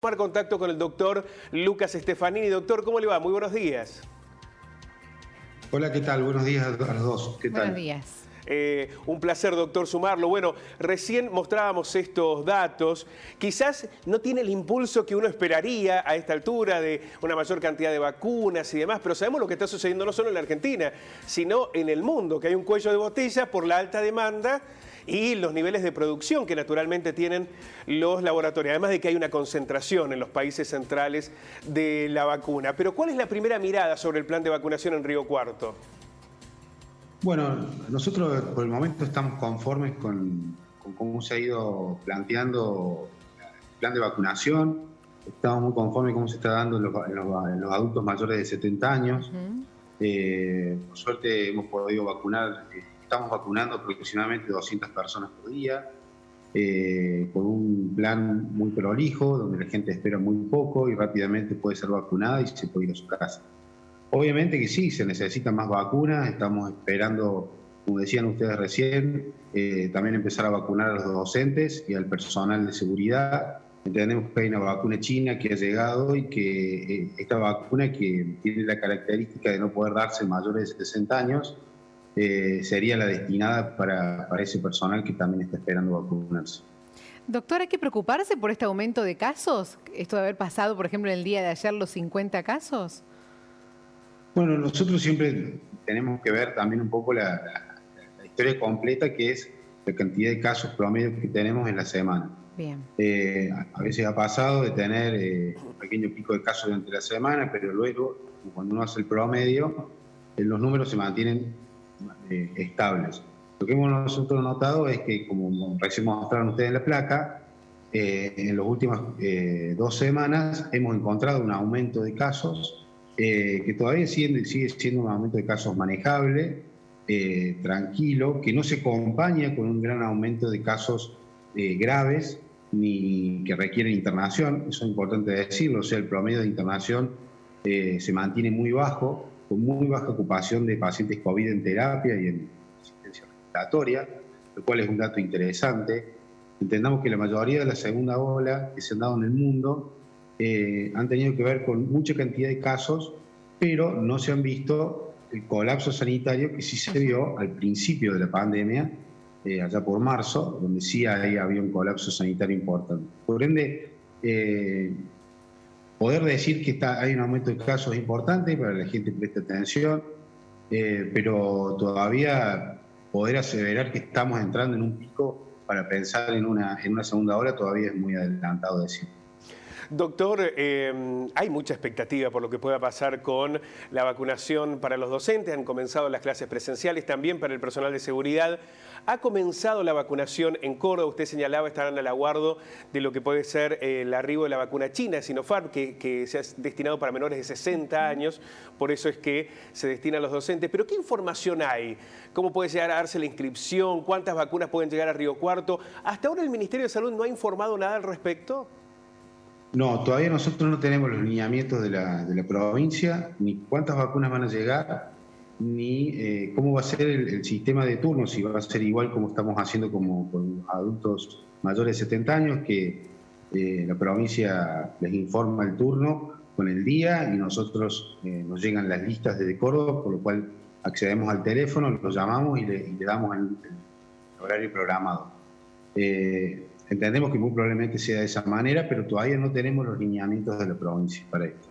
Tomar contacto con el doctor Lucas Stefanini. Doctor, ¿cómo le va? Muy buenos días. Hola, ¿qué tal? Buenos días a los dos. ¿Qué tal? Buenos días. Un placer, doctor, sumarlo. Bueno, recién mostrábamos estos datos. Quizás no tiene el impulso que uno esperaría a esta altura de una mayor cantidad de vacunas y demás, pero sabemos lo que está sucediendo no solo en la Argentina, sino en el mundo, que hay un cuello de botella por la alta demanda y los niveles de producción que naturalmente tienen los laboratorios, además de que hay una concentración en los países centrales de la vacuna. Pero ¿cuál es la primera mirada sobre el plan de vacunación en Río Cuarto? Bueno, nosotros por el momento estamos conformes con cómo se ha ido planteando el plan de vacunación. Estamos muy conformes con cómo se está dando en los adultos mayores de 70 años. Por suerte hemos podido vacunar, estamos vacunando aproximadamente 200 personas por día, con un plan muy prolijo, donde la gente espera muy poco y rápidamente puede ser vacunada y se puede ir a su casa. Obviamente que sí, se necesitan más vacunas, estamos esperando, como decían ustedes recién, también empezar a vacunar a los docentes y al personal de seguridad. Entendemos que hay una vacuna china que ha llegado y que esta vacuna, que tiene la característica de no poder darse en mayores de 60 años, sería la destinada para ese personal que también está esperando vacunarse. Doctor, ¿hay que preocuparse por este aumento de casos? ¿Esto de haber pasado, por ejemplo, en el día de ayer los 50 casos? Bueno, nosotros siempre tenemos que ver también un poco la historia completa, que es la cantidad de casos promedio que tenemos en la semana. Bien. A veces ha pasado de tener un pequeño pico de casos durante la semana, pero luego, cuando uno hace el promedio, los números se mantienen estables. Lo que hemos nosotros notado es que, como recién mostraron ustedes en la placa, en las últimas 2 semanas hemos encontrado un aumento de casos que todavía sigue siendo un aumento de casos manejable, tranquilo, que no se acompaña con un gran aumento de casos graves ni que requieren internación. Eso es importante decirlo. O sea, el promedio de internación se mantiene muy bajo, con muy baja ocupación de pacientes COVID en terapia y en asistencia respiratoria, lo cual es un dato interesante. Entendamos que la mayoría de la segunda ola que se han dado en el mundo han tenido que ver con mucha cantidad de casos, pero no se han visto el colapso sanitario que sí se vio al principio de la pandemia, allá por marzo, donde sí había un colapso sanitario importante. Por ende, poder decir que hay un aumento de casos importante para que la gente preste atención, pero todavía poder aseverar que estamos entrando en un pico para pensar en una segunda ola todavía es muy adelantado decir. Doctor, hay mucha expectativa por lo que pueda pasar con la vacunación para los docentes. Han comenzado las clases presenciales, también para el personal de seguridad. Ha comenzado la vacunación en Córdoba. Usted señalaba, estarán al aguardo de lo que puede ser el arribo de la vacuna china, Sinopharm, que se ha destinado para menores de 60 años. Por eso es que se destina a los docentes. Pero ¿qué información hay? ¿Cómo puede llegar a darse la inscripción? ¿Cuántas vacunas pueden llegar a Río Cuarto? ¿Hasta ahora el Ministerio de Salud no ha informado nada al respecto? No, todavía nosotros no tenemos los lineamientos de la provincia, ni cuántas vacunas van a llegar, ni cómo va a ser el sistema de turno, si va a ser igual como estamos haciendo con adultos mayores de 70 años, que la provincia les informa el turno con el día y nosotros nos llegan las listas desde Córdoba, por lo cual accedemos al teléfono, lo llamamos y le damos el horario programado. Entendemos que muy probablemente sea de esa manera, pero todavía no tenemos los lineamientos de la provincia para esto.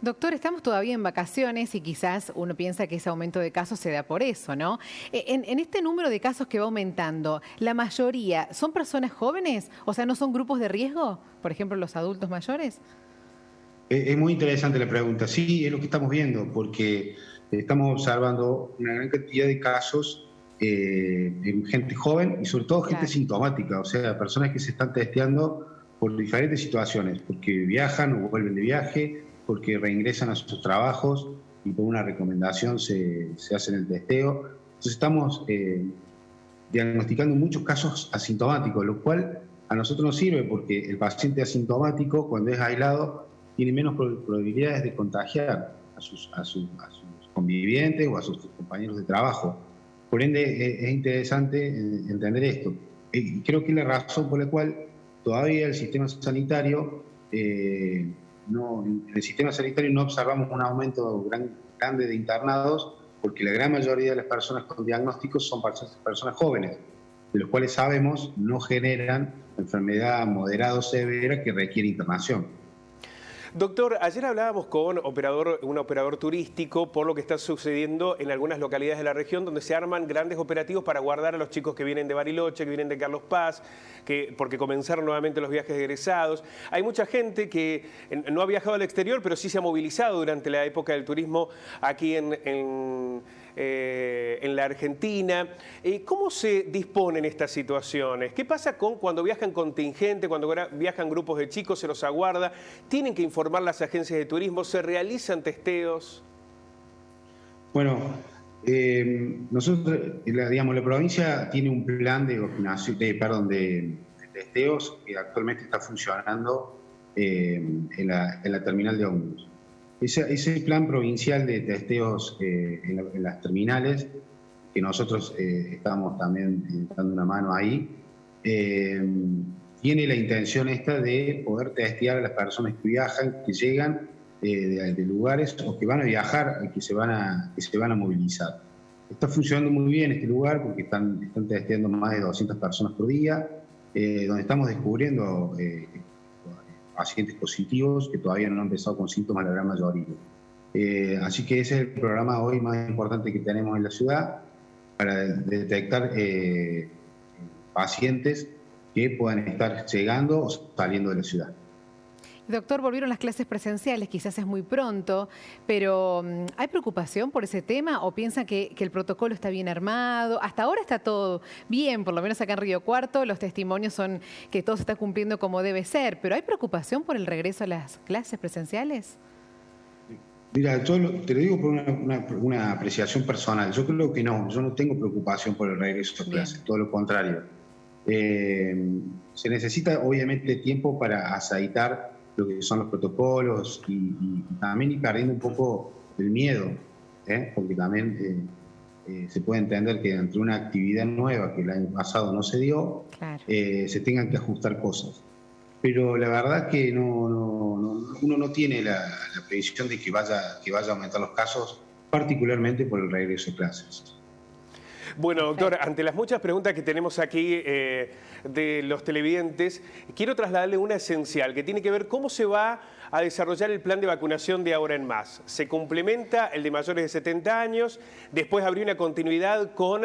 Doctor, estamos todavía en vacaciones y quizás uno piensa que ese aumento de casos se da por eso, ¿no? En este número de casos que va aumentando, ¿la mayoría son personas jóvenes? O sea, ¿no son grupos de riesgo? Por ejemplo, los adultos mayores. Es muy interesante la pregunta. Sí, es lo que estamos viendo, porque estamos observando una gran cantidad de casos en gente joven y sobre todo gente sintomática, o sea, personas que se están testeando por diferentes situaciones, porque viajan o vuelven de viaje, porque reingresan a sus trabajos y por una recomendación se hacen el testeo. Entonces estamos diagnosticando muchos casos asintomáticos, lo cual a nosotros nos sirve porque el paciente asintomático, cuando es aislado, tiene menos probabilidades de contagiar a sus convivientes o a sus compañeros de trabajo. Por ende, es interesante entender esto. Y creo que es la razón por la cual todavía el sistema sanitario en el sistema sanitario no observamos un aumento grande de internados, porque la gran mayoría de las personas con diagnósticos son personas jóvenes, de los cuales sabemos no generan enfermedad moderada o severa que requiere internación. Doctor, ayer hablábamos con un operador turístico por lo que está sucediendo en algunas localidades de la región donde se arman grandes operativos para guardar a los chicos que vienen de Bariloche, que vienen de Carlos Paz, porque comenzaron nuevamente los viajes egresados. Hay mucha gente que no ha viajado al exterior, pero sí se ha movilizado durante la época del turismo aquí en la Argentina. ¿Cómo se disponen estas situaciones? ¿Qué pasa cuando viajan contingente, cuando viajan grupos de chicos, se los aguarda? ¿Tienen que informar las agencias de turismo? ¿Se realizan testeos? Bueno, nosotros, la provincia tiene un plan de testeos que actualmente está funcionando en la terminal de ómnibus. Ese plan provincial de testeos en las terminales, que nosotros estamos también dando una mano ahí, tiene la intención de poder testear a las personas que viajan, que llegan de lugares o que van a viajar y que se van a movilizar. Está funcionando muy bien este lugar porque están testeando más de 200 personas por día, donde estamos descubriendo pacientes positivos que todavía no han empezado con síntomas, la gran mayoría. Así que ese es el programa hoy más importante que tenemos en la ciudad para detectar pacientes que puedan estar llegando o saliendo de la ciudad. Doctor, volvieron las clases presenciales, quizás es muy pronto, pero ¿hay preocupación por ese tema o piensan que el protocolo está bien armado? Hasta ahora está todo bien, por lo menos acá en Río Cuarto los testimonios son que todo se está cumpliendo como debe ser, pero ¿hay preocupación por el regreso a las clases presenciales? Mira, yo te lo digo por una apreciación personal. Yo creo que no, yo no tengo preocupación por el regreso a clases, todo lo contrario. Se necesita obviamente tiempo para aceitar lo que son los protocolos y también ir perdiendo un poco el miedo, porque también se puede entender que entre una actividad nueva que el año pasado no se dio, claro, se tengan que ajustar cosas. Pero la verdad que uno no tiene la previsión de que vaya a aumentar los casos, particularmente por el regreso a clases. Bueno, doctor, ante las muchas preguntas que tenemos aquí de los televidentes, quiero trasladarle una esencial que tiene que ver cómo se va a desarrollar el plan de vacunación de ahora en más. Se complementa el de mayores de 70 años, después habría una continuidad con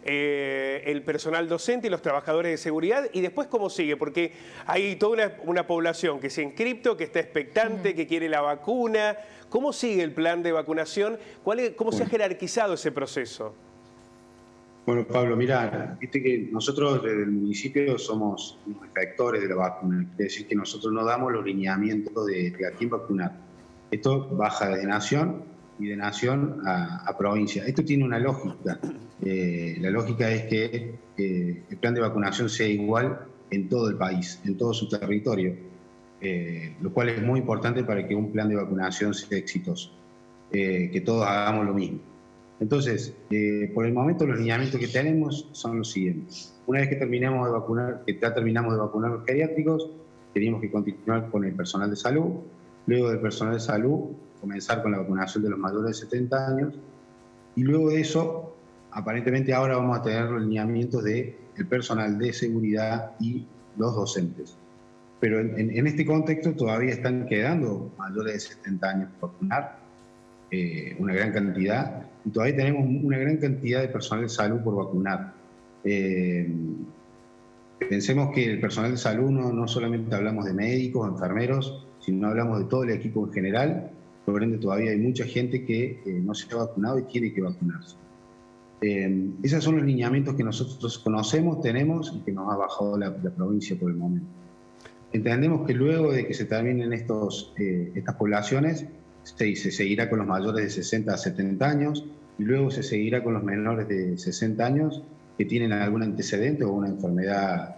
el personal docente y los trabajadores de seguridad, y después cómo sigue, porque hay toda una población que se ha inscripto, que está expectante, que quiere la vacuna. ¿Cómo sigue el plan de vacunación? ¿Cómo se ha jerarquizado ese proceso? Bueno, Pablo, mira, viste que nosotros desde el municipio somos los efectores de la vacuna. Quiere decir que nosotros no damos los lineamientos de a quién vacunar. Esto baja de nación y de nación a provincia. Esto tiene una lógica. La lógica es que el plan de vacunación sea igual en todo el país, en todo su territorio, lo cual es muy importante para que un plan de vacunación sea exitoso, que todos hagamos lo mismo. Entonces, por el momento los lineamientos que tenemos son los siguientes. Una vez que terminamos de vacunar, que ya terminamos de vacunar los geriátricos, teníamos que continuar con el personal de salud. Luego del personal de salud, comenzar con la vacunación de los mayores de 70 años. Y luego de eso, aparentemente ahora vamos a tener los lineamientos del personal de seguridad y los docentes. Pero en este contexto todavía están quedando mayores de 70 años por vacunar, una gran cantidad, y todavía tenemos una gran cantidad de personal de salud por vacunar. Pensemos que el personal de salud no solamente hablamos de médicos, enfermeros, sino hablamos de todo el equipo en general. Por ende, todavía hay mucha gente que no se ha vacunado y tiene que vacunarse. Esos son los lineamientos que nosotros conocemos, tenemos y que nos ha bajado la provincia por el momento. Entendemos que luego de que se terminen estas poblaciones, se seguirá con los mayores de 60 a 70 años y luego se seguirá con los menores de 60 años que tienen algún antecedente o una enfermedad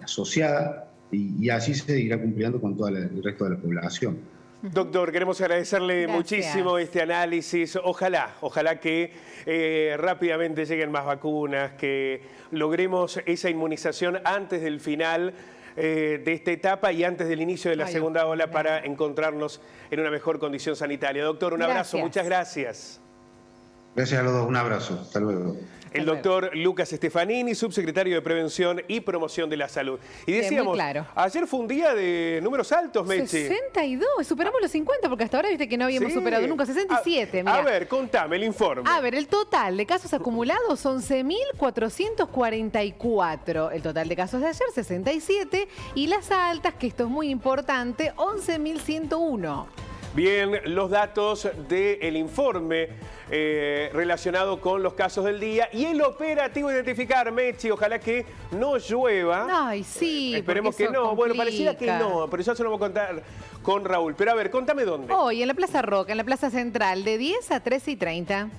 asociada y así se seguirá cumpliendo con todo el resto de la población. Doctor, queremos agradecerle muchísimo este análisis. Ojalá que rápidamente lleguen más vacunas, que logremos esa inmunización antes del final de esta etapa y antes del inicio de la Ay, segunda ola ojalá. para encontrarnos en una mejor condición sanitaria. Doctor, un abrazo, Gracias. muchas gracias. Gracias a los dos, un abrazo. Hasta luego. El doctor Lucas Stefanini, subsecretario de Prevención y Promoción de la Salud. Y Bien, decíamos, muy claro. ayer fue un día de números altos, Mechi. 62, superamos los 50 porque hasta ahora viste que no habíamos Sí. superado nunca, 67, A mira. ver, contame el informe. A ver, el total de casos acumulados, 11.444. El total de casos de ayer, 67. Y las altas, que esto es muy importante, 11.101. Bien, los datos del informe relacionado con los casos del día y el operativo identificar, Mechi, ojalá que no llueva. Ay, sí. Esperemos porque que eso no. Bueno, pareciera que complica. no, pero ya se lo vamos a contar con Raúl. Pero a ver, contame dónde. Hoy en la Plaza Roca, en la Plaza Central, de 10 a 13:30.